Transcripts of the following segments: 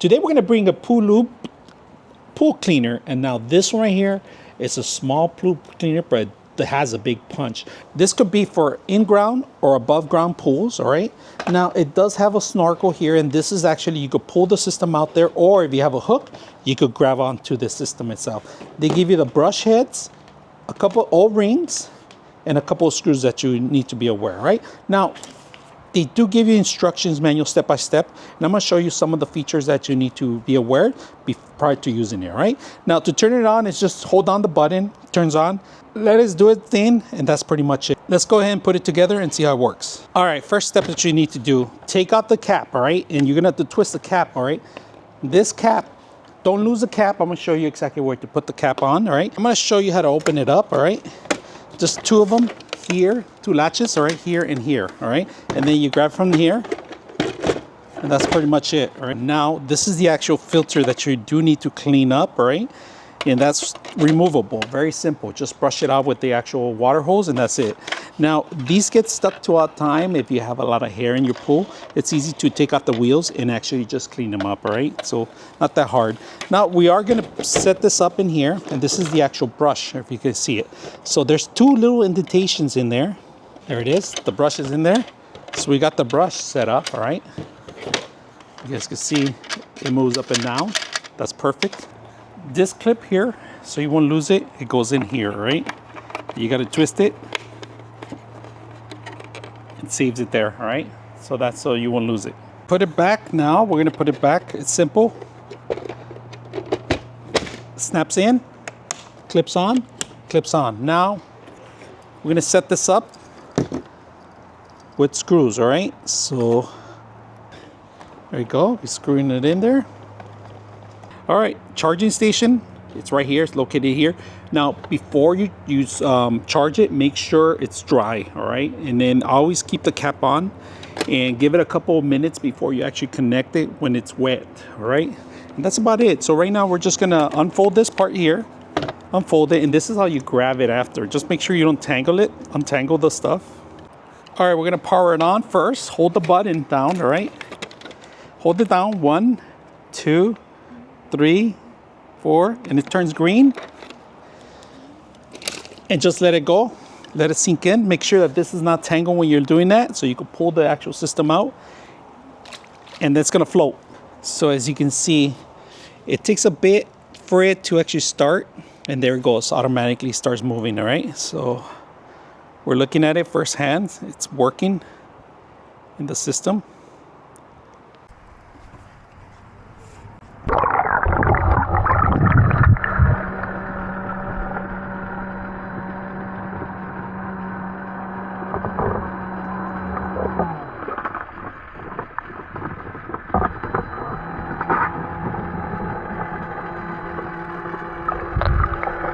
Today we're going to bring a Pooloob pool cleaner, and now this one right here is a small pool cleaner, but it has a big punch. This could be for in-ground or above-ground pools, all right? Now it does have a snorkel here, and this is actually, you could pull the system out there, or if you have a hook, you could grab onto the system itself. They give you the brush heads, a couple O-rings, and a couple of screws that you need to be aware, right? Now, they do give you instructions manual step by step, and I'm going to show you some of the features that you need to be aware prior to using it, right? Now, to turn it on, it's just hold on the button, turns on. Let us do its thing, and that's pretty much it. Let's go ahead and put it together and see how it works. All right, first step that you need to do, take out the cap, all right? And you're going to have to twist the cap, all right? This cap, don't lose the cap. I'm going to show you exactly where to put the cap on, all right? I'm going to show you how to open it up, all right? Just two of them. Here, two latches, all right, here and here, all right, and then you grab from here, and that's pretty much it. All right, now this is the actual filter that you do need to clean up, all right, and that's removable. Very simple. Just brush it off with the actual water hose, and that's it. Now these get stuck throughout time. If you have a lot of hair in your pool, it's easy to take out the wheels and actually just clean them up, all right? So not that hard. Now we are going to set this up in here, and this is the actual brush, if you can see it. So there's two little indentations in there. There it is. The brush is in there. So we got the brush set up, all right? You guys can see it moves up and down. That's perfect. This clip here, so you won't lose it, it goes in here, right? You got to twist it. It saves it there, all right? So that's so you won't lose it. Put it back now. We're gonna put it back. It's simple. Snaps in, clips on, clips on. Now we're gonna set this up with screws, all right? So there you go. We're screwing it in there. All right, charging station. It's right here. It's located here. Now, before you use charge it, make sure it's dry, all right? And then always keep the cap on and give it a couple of minutes before you actually connect it when it's wet, all right? And that's about it. So right now, we're just gonna unfold this part here, unfold it, and this is how you grab it after. Just make sure you don't untangle the stuff. All right, we're gonna power it on first. Hold the button down, all right? Hold it down, 1, 2, 3, 4, and it turns green. And just let it go. Let it sink in. Make sure that this is not tangled when you're doing that, so you can pull the actual system out, and that's gonna float. So as you can see, it takes a bit for it to actually start, and there it goes. Automatically starts moving, all right? So we're looking at it firsthand. It's working in the system.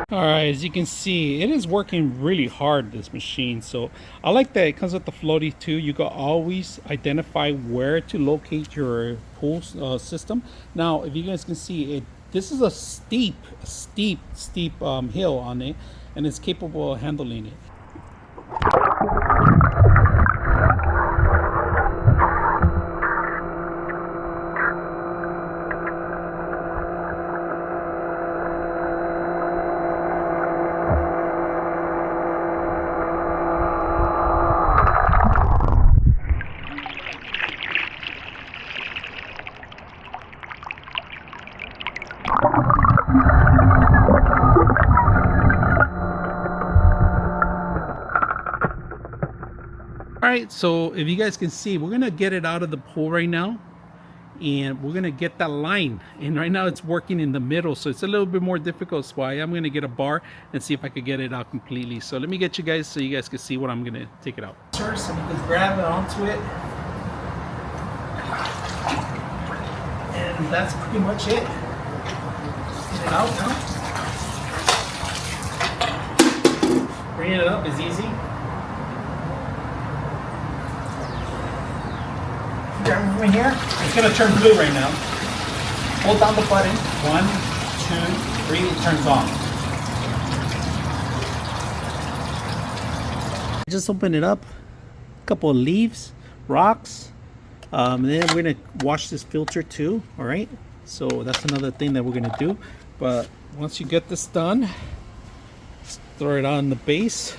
All right, as you can see, it is working really hard, this machine. So I like that it comes with the floaty too. You can always identify where to locate your pool system. Now, if you guys can see it, this is a steep hill on it, and it's capable of handling it. All right, so if you guys can see, we're gonna get it out of the pool right now, and we're gonna get that line. And right now it's working in the middle, so it's a little bit more difficult. So I'm gonna get a bar and see if I could get it out completely. So let me get you guys so you guys can see what I'm gonna take it out. First, and you can grab it onto it, and that's pretty much it. Get it out now. Bringing it up is easy. From here, it's going to turn blue right now. Hold down the button. 1, 2, 3, it turns on. Just open it up. A couple of leaves, rocks. And then we're going to wash this filter too. All right. So that's another thing that we're gonna do. But once you get this done, throw it on the base,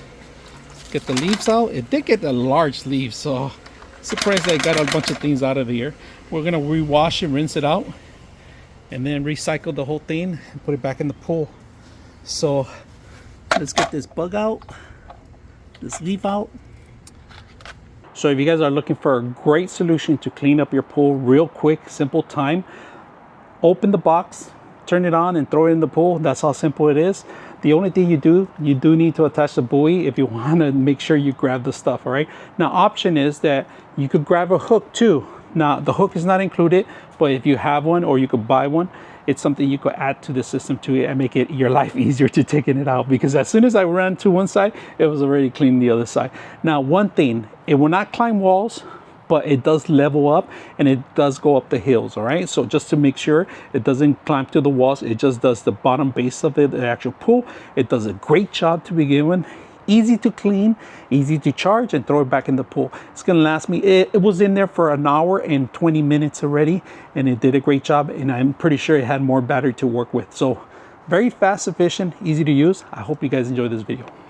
get the leaves out. It did get a large leaf, so surprised I got a bunch of things out of here. We're gonna rewash and rinse it out, and then recycle the whole thing and put it back in the pool. So let's get this bug out, this leaf out. So if you guys are looking for a great solution to clean up your pool real quick, simple time, open the box, turn it on and throw it in the pool. That's how simple it is. The only thing you do need to attach the buoy if you want to make sure you grab the stuff, all right? Now, option is that you could grab a hook too. Now, the hook is not included, but if you have one or you could buy one, it's something you could add to the system to it and make it your life easier to taking it out, because as soon as I ran to one side, it was already clean the other side. Now, one thing, it will not climb walls, but it does level up and it does go up the hills, all right? So just to make sure it doesn't climb to the walls, it just does the bottom base of it, the actual pool. It does a great job to begin with. Easy to clean, easy to charge, and throw it back in the pool. It's gonna last me, it was in there for an hour and 20 minutes already, and it did a great job, and I'm pretty sure it had more battery to work with. So very fast, efficient, easy to use. I hope you guys enjoyed this video.